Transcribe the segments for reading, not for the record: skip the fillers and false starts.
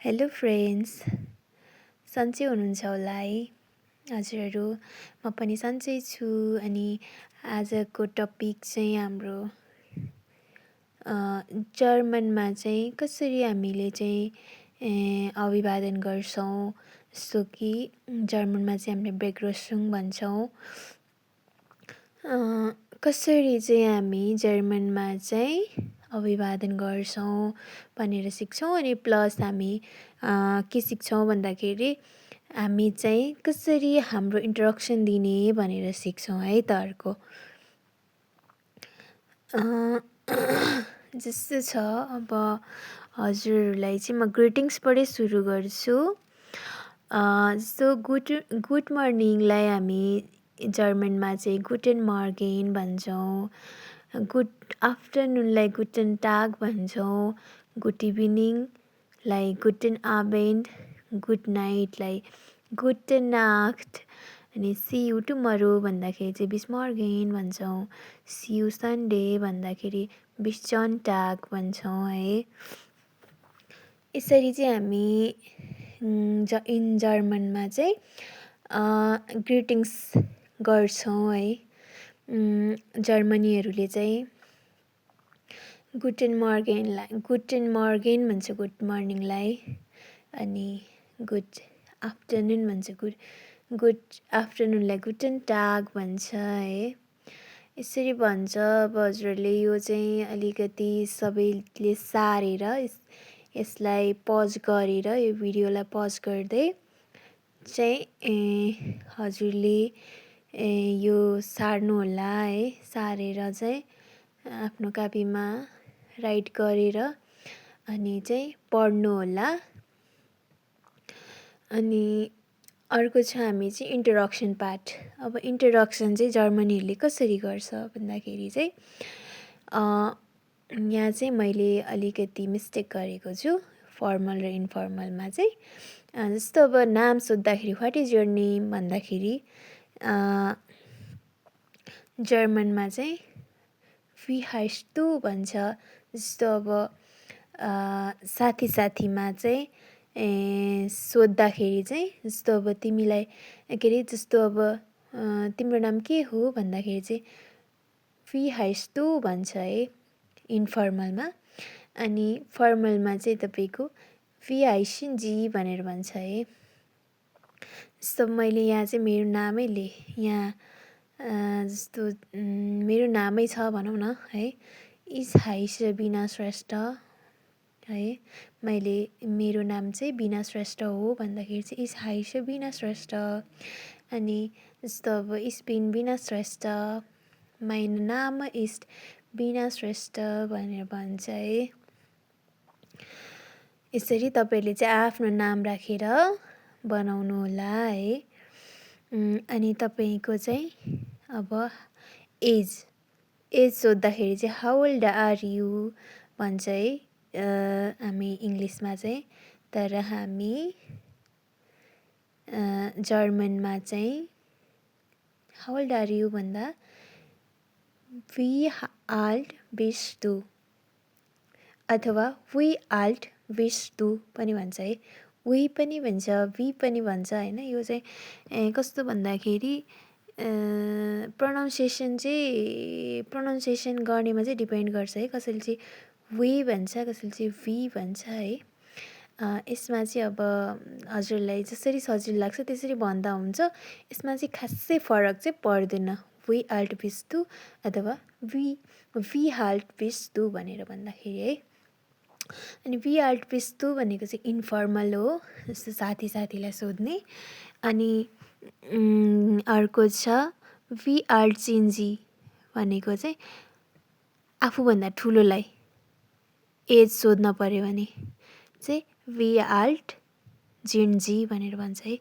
Hello friends, सन्चै हुनुहुन्छ होला है? हजुरहरू म पनि सन्चै छु। अनि आजको टपिक चाहिँ हाम्रो जर्मनमा चाहिँ कसरी हामीले चाहिँ अभिवादन गर्छौँ, जस्तो कि जर्मनमा चाहिँ हामीले बेग्रोसुङ भन्छौँ। कसरी चाहिँ हामी जर्मनमा चाहिँ अभिवादन गर्छौँ भनेर सिक्छौँ। अनि प्लस हामी के सिक्छौँ भन्दाखेरि हामी चाहिँ कसरी हाम्रो इन्ट्रोडक्सन दिने भनेर सिक्छौँ है त अर्को। जस्तो छ, अब हजुरहरूलाई चाहिँ म ग्रिटिङ्सबाटै सुरु गर्छु। जस्तो गुड मर्निङलाई हामी जर्मनमा चाहिँ गुटेन मर्गेन भन्छौँ। गुड आफ्टरनुनलाई गुटेन टाग भन्छौँ। गुड इभिनिङलाई गुटेन आबेन्ड, गुड नाइटलाई गुटेन नाक्ट। अनि सी यु टुमरो भन्दाखेरि चाहिँ बिस मर्गेन भन्छौँ। सी यु सन्डे भन्दाखेरि बिस सन्टाग भन्छौँ है। यसरी चाहिँ हामी इन जर्मनमा चाहिँ ग्रिटिङ्स गर्छौँ है। जर्मनीहरूले चाहिँ गुटेन मर्गेन भन्छ गुड मर्निङलाई। अनि गुड आफ्टरनुन भन्छ गुड आफ्टरनुनलाई गुटेन टाग भन्छ है। यसरी भन्छ। अब हजुरहरूले यो चाहिँ अलिकति सबैले सारेर यसलाई पज गरेर यो भिडियोलाई पज गर्दै चाहिँ हजुरले यो सार्नु होला है। सारेर चाहिँ आफ्नो कापीमा राइट गरेर अनि चाहिँ पढ्नु होला। अनि अर्को छ हामी चाहिँ इन्ट्रोडक्सन पार्ट। अब इन्ट्रोडक्सन चाहिँ जर्मनीहरूले कसरी गर्छ भन्दाखेरि चाहिँ यहाँ चाहिँ मैले अलिकति मिस्टेक गरेको छु फर्मल र इन्फर्मलमा चाहिँ। जस्तो अब नाम सोद्धाखेरि व्हाट इज योर नेम भन्दाखेरि जर्मनमा चाहिँ वी हाइस्ट तु भन्छ। जस्तो अब साथीमा चाहिँ सोद्धाखेरि चाहिँ जस्तो अब तिमीलाई के अरे जस्तो अब तिम्रो नाम के हो भन्दाखेरि चाहिँ वी हाइस्ट तु भन्छ है इन्फर्मलमा। अनि फर्मलमा चाहिँ तपाईँको वी हाइसिन जी भनेर भन्छ है। जस्तो मैले यहाँ चाहिँ मेरो नामै यहाँ जस्तो मेरो नामै छ भनौँ न है, इज हाइस बिना श्रेष्ठ है। मैले मेरो नाम चाहिँ बिना श्रेष्ठ हो भन्दाखेरि चाहिँ इज हाइस बिना श्रेष्ठ। अनि जस्तो अब इस्पिन बिना श्रेष्ठ, माइ नाम इज बिना श्रेष्ठ भनेर भन्छ है। यसरी तपाईँले चाहिँ आफ्नो नाम राखेर बनाउनु होला है। अनि तपाईँको चाहिँ अब एज सोद्धाखेरि चाहिँ हाउ ओल्ड आर यु भन्छ है हामी इङ्ग्लिसमा चाहिँ। तर हामी जर्मनमा चाहिँ हाउ ओल्ड आर यु भन्दा वी आल्ट बिस्ट टु अथवा वी आल्ट बिस्ट टु पनि भन्छ है। वी पनि भन्छ, वी पनि भन्छ होइन। यो चाहिँ कस्तो भन्दाखेरि प्रोनाउन्सिएसन गर्नेमा चाहिँ डिपेन्ड गर्छ है। कसैले चाहिँ वी भन्छ, कसैले चाहिँ वी भन्छ है। यसमा चाहिँ अब हजुरलाई जसरी सजिलो लाग्छ त्यसरी भन्दा हुन्छ। यसमा चाहिँ खासै फरक चाहिँ पर्दैन वी आल्ट बिस्ट टु अथवा वी हाल्ट बिस्ट टु भनेर भन्दाखेरि है। अनि वी आल्ट बिस्ट टु भनेको चाहिँ इन्फर्मल हो, जस्तो साथीलाई सोध्ने। अनि अर्को छ वी आल्ट चिन्जी भनेको चाहिँ आफूभन्दा ठुलोलाई एज सोध्न पऱ्यो भने चाहिँ वी आल्ट जिन्जी भनेर भन्छ है।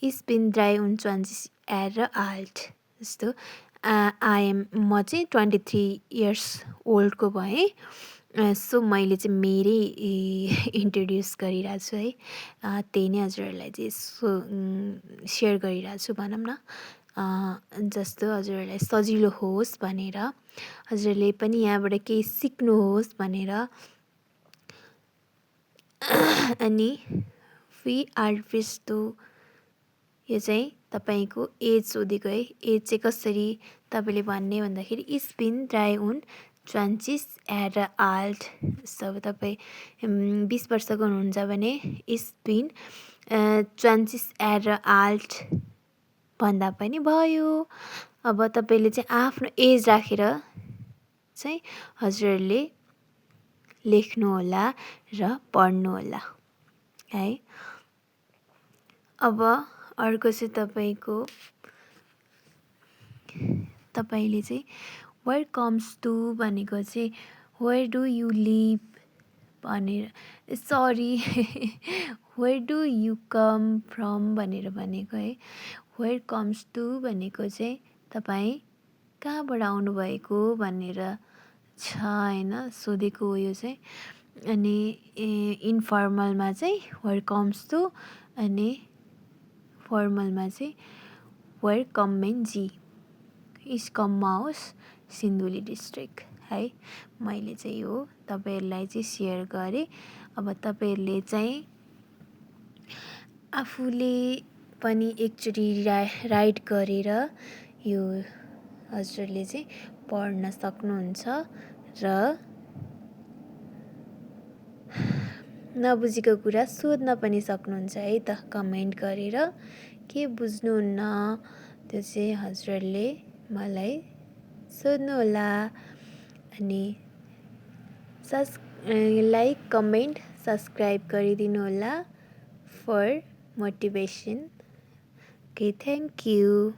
इस बिन ड्राई 23 एर आल्ट। जस्तो म चाहिँ 23 इयर्स ओल्डको भएँ। सो मैले चाहिँ मेरै इन्ट्रोड्युस गरिरहेको छु है। त्यही नै हजुरहरूलाई चाहिँ यसो सेयर गरिरहेको छु भनौँ न। जस्तो हजुरहरूलाई सजिलो होस् भनेर, हजुरले पनि यहाँबाट केही सिक्नुहोस् भनेर अनि VR2 यो चाहिँ तपाईँको एज सोधेको है। एज चाहिँ कसरी तपाईँले भन्ने भन्दाखेरि Ich bin 23 Jahre alt। जस्तो अब तपाईँ 20 वर्षको हुनुहुन्छ भने Ich bin 20 Jahre alt भन्दा पनि भयो। अब तपाईँले चाहिँ आफ्नो एज राखेर चाहिँ हजुरहरूले लेख्नुहोला र पढ्नुहोला है। अब अर्को चाहिँ तपाईँले चाहिँ वेयर कम्स टु भनेको चाहिँ वेयर डु यु लिभ भनेर, sorry where do you come from भनेर भनेको है। वेयर कम्स टु भनेको चाहिँ तपाईँ कहाँबाट आउनुभएको भनेर छ होइन, सोधेको हो यो चाहिँ। अनि इन्फर्मलमा चाहिँ वेयर कम्स टु, अनि फर्मलमा चाहिँ वेयर कमेन जी। इस्कम माउस सिन्धुली डिस्ट्रिक्ट है। मैले चाहिँ यो तपाईँहरूलाई चाहिँ सेयर गरेँ। अब तपाईँहरूले चाहिँ आफूले पनि एकचोटि राइट गरेर यो हजुरले चाहिँ पढ्न सक्नुहुन्छ र नबुझेको कुरा सोध्न पनि सक्नुहुन्छ है त। कमेन्ट गरेर के बुझ्नुहुन्न त्यो चाहिँ हजुरहरूले मलाई सोध्नुहोला। अनि लाइक कमेन्ट सब्सक्राइब गरिदिनु होला for motivation. Okay, thank you.